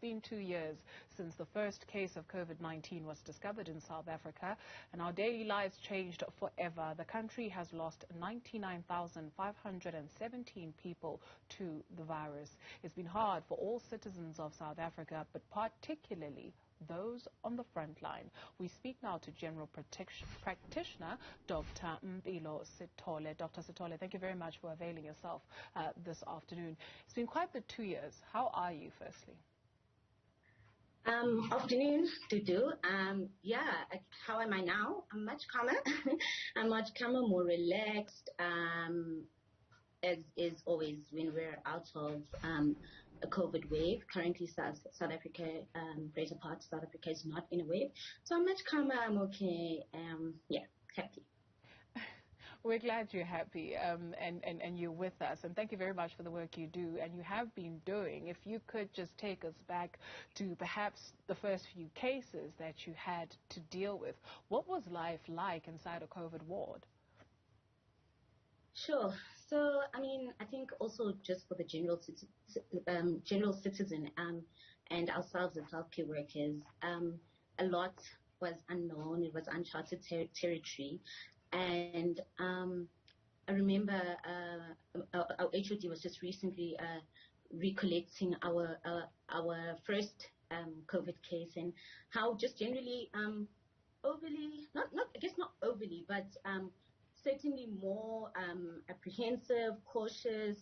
been 2 years since the first case of COVID-19 was discovered in South Africa, and our daily lives changed forever. The country has lost 99,517 people to the virus. It's been hard for all citizens of South Africa, but particularly those on the front line. We speak now to General Practitioner Dr Mpilo Sithole. Dr. Sithole, thank you very much for availing yourself this afternoon. It's been quite the 2 years. How are you, firstly? Afternoon, Dudu. Yeah, how am I now? I'm much calmer. I'm much calmer, more relaxed. As is always when we're out of a COVID wave. Currently, South Africa, greater part of South Africa is not in a wave. So I'm much calmer, I'm okay, yeah, happy. We're glad you're happy and you're with us. And thank you very much for the work you do and you have been doing. If you could just take us back to perhaps the first few cases that you had to deal with. What was life like inside a COVID ward? Sure. So, I mean, I think also just for the general citizen and ourselves as healthcare workers, a lot was unknown. It was uncharted territory. And I remember our HOD was just recently recollecting our first COVID case and how just generally overly, not overly, but certainly more apprehensive, cautious,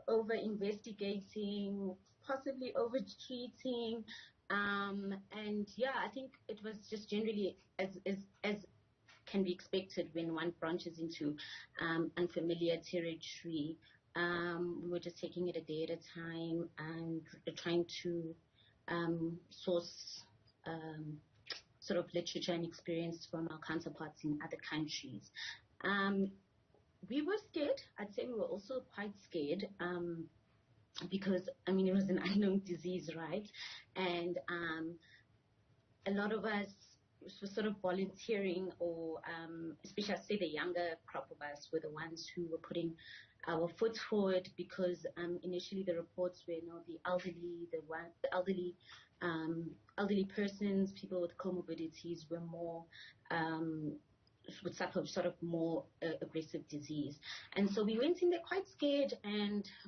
over-investigating, possibly over-treating. And yeah, I think it was just generally as can be expected when one branches into unfamiliar territory. We were just taking it a day at a time and trying to source sort of literature and experience from our counterparts in other countries. We were scared. I'd say we were also quite scared because, I mean, it was an unknown disease, right? And a lot of us were sort of volunteering or, especially I'd say the younger crop of us were the ones who were putting our foot forward because initially the reports were, the elderly persons, people with comorbidities were more would suffer sort of more aggressive disease. And so we went in there quite scared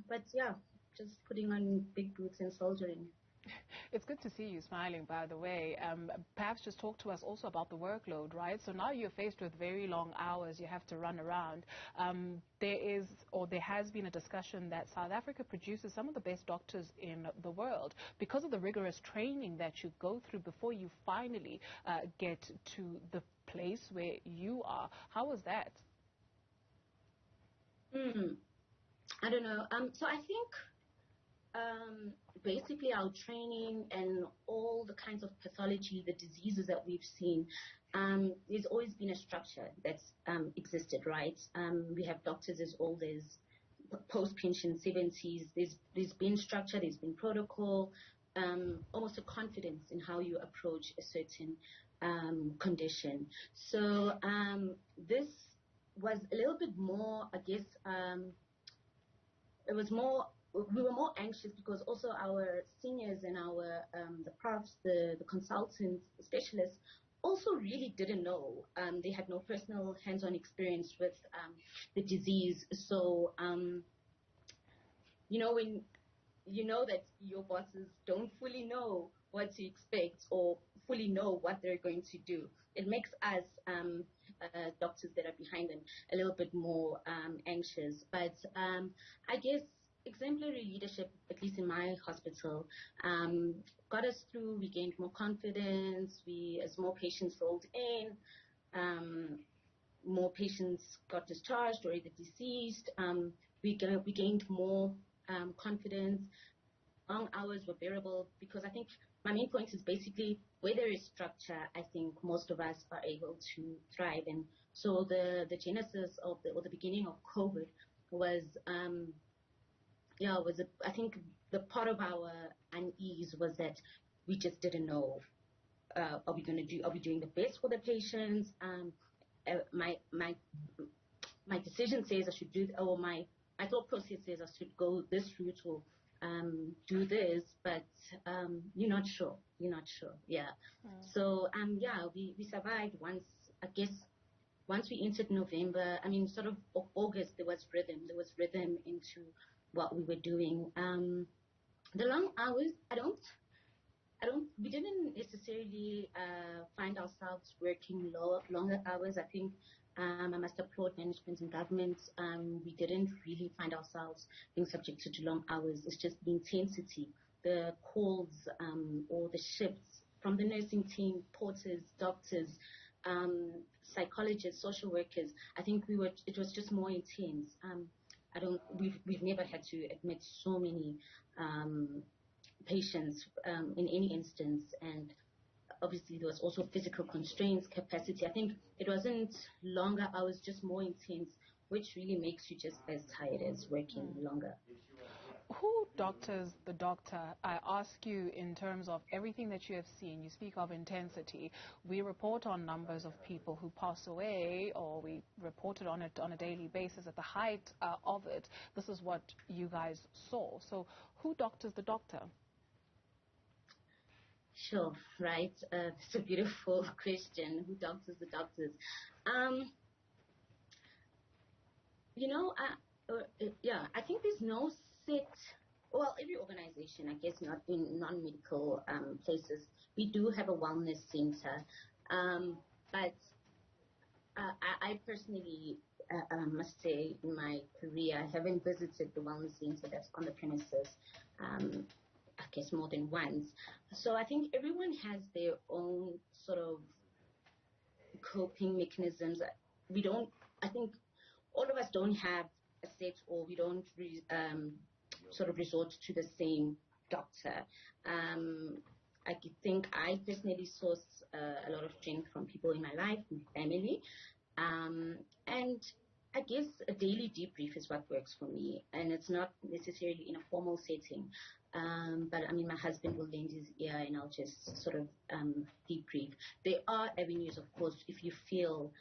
but yeah, just putting on big boots and soldiering. It's good to see you smiling, by the way. Perhaps just talk to us also about the workload, right? So now you're faced with very long hours. You have to run around. There has been a discussion that South Africa produces some of the best doctors in the world because of the rigorous training that you go through before you finally get to the place where you are. How was that? I don't know. So I think basically our training and all the kinds of pathology, the diseases that we've seen, there's always been a structure that's existed, right? We have doctors as old as post-pension 70s. There's been structure, there's been protocol, almost a confidence in how you approach a certain condition. So this was a little bit more, I guess, it was more, we were more anxious because also our seniors and our the profs, the consultants, the specialists also really didn't know. They had no personal hands-on experience with the disease. So, when you know that your bosses don't fully know what to expect or fully know what they're going to do, it makes us doctors that are behind them a little bit more anxious. But I guess exemplary leadership, at least in my hospital, got us through. We gained more confidence. As more patients rolled in, more patients got discharged or either deceased. We gained more confidence. Long hours were bearable because I think my main point is basically where there is structure, I think most of us are able to thrive. And so the genesis or the beginning of COVID was, I think the part of our unease was that we just didn't know, are we doing the best for the patients? My decision says I should do, or my thought process says I should go this route or do this, but you're not sure. Yeah. So yeah, we survived once. I guess once we entered November, I mean, sort of August, there was rhythm. There was rhythm into what we were doing. The long hours, we didn't necessarily find ourselves working longer hours. I think I must applaud management and government. We didn't really find ourselves being subjected to long hours. It's just the intensity, the calls or the shifts from the nursing team, porters, doctors, psychologists, social workers. I think it was just more intense. We've never had to admit so many patients in any instance, and obviously there was also physical constraints, capacity. I think it wasn't longer hours, just more intense, which really makes you just as tired as working longer. Who doctors the doctor? I ask you in terms of everything that you have seen. You speak of intensity. We report on numbers of people who pass away, or we reported on it on a daily basis at the height of it. This is what you guys saw. So who doctors the doctor? Sure, right. It's a beautiful question. Who doctors the doctors? Yeah, I think there's no set. Well, every organization, I guess, not in non-medical places, we do have a wellness center. But I personally must say, in my career, I haven't visited the wellness center that's on the premises. I guess more than once. So I think everyone has their own sort of coping mechanisms. I think all of us don't have a set, or we don't sort of resort to the same doctor. I think I personally source a lot of strength from people in my life, my family. And I guess a daily debrief is what works for me, and it's not necessarily in a formal setting. But I mean, my husband will lend his ear, and I'll just sort of debrief. There are avenues, of course, if you feel,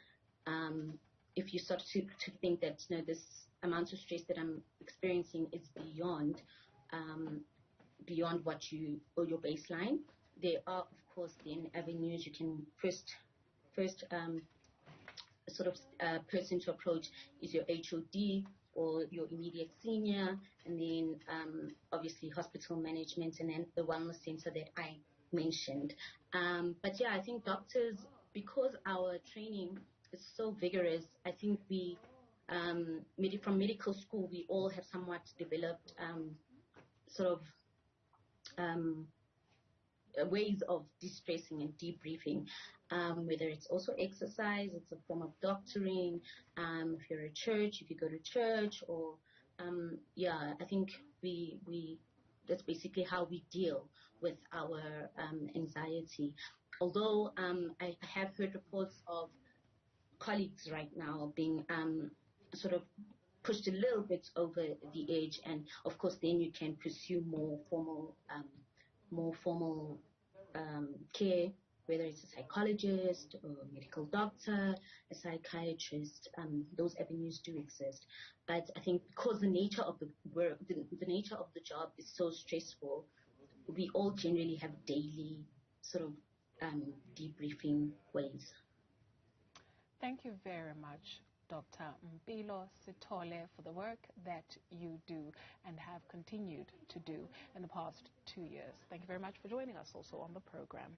if you start to think that this amount of stress that I'm experiencing is beyond what or your baseline. There are, of course, then avenues you can first sort of person to approach is your HOD or your immediate senior, and then obviously hospital management, and then the wellness center that I mentioned. But yeah, I think doctors, because our training is so vigorous, I think we, from medical school, we all have somewhat developed sort of ways of distressing and debriefing, whether it's also exercise, it's a form of doctoring, if you're a church, if you go to church, or yeah, I think that's basically how we deal with our anxiety. Although I have heard reports of colleagues right now being sort of pushed a little bit over the edge, and of course then you can pursue more formal care, whether it's a psychologist or a medical doctor, a psychiatrist. Those avenues do exist. But I think because the nature of the work, the nature of the job is so stressful, we all generally have daily sort of debriefing ways. Thank you very much, Dr. Mpilo Sithole, for the work that you do and have continued to do in the past 2 years. Thank you very much for joining us also on the program.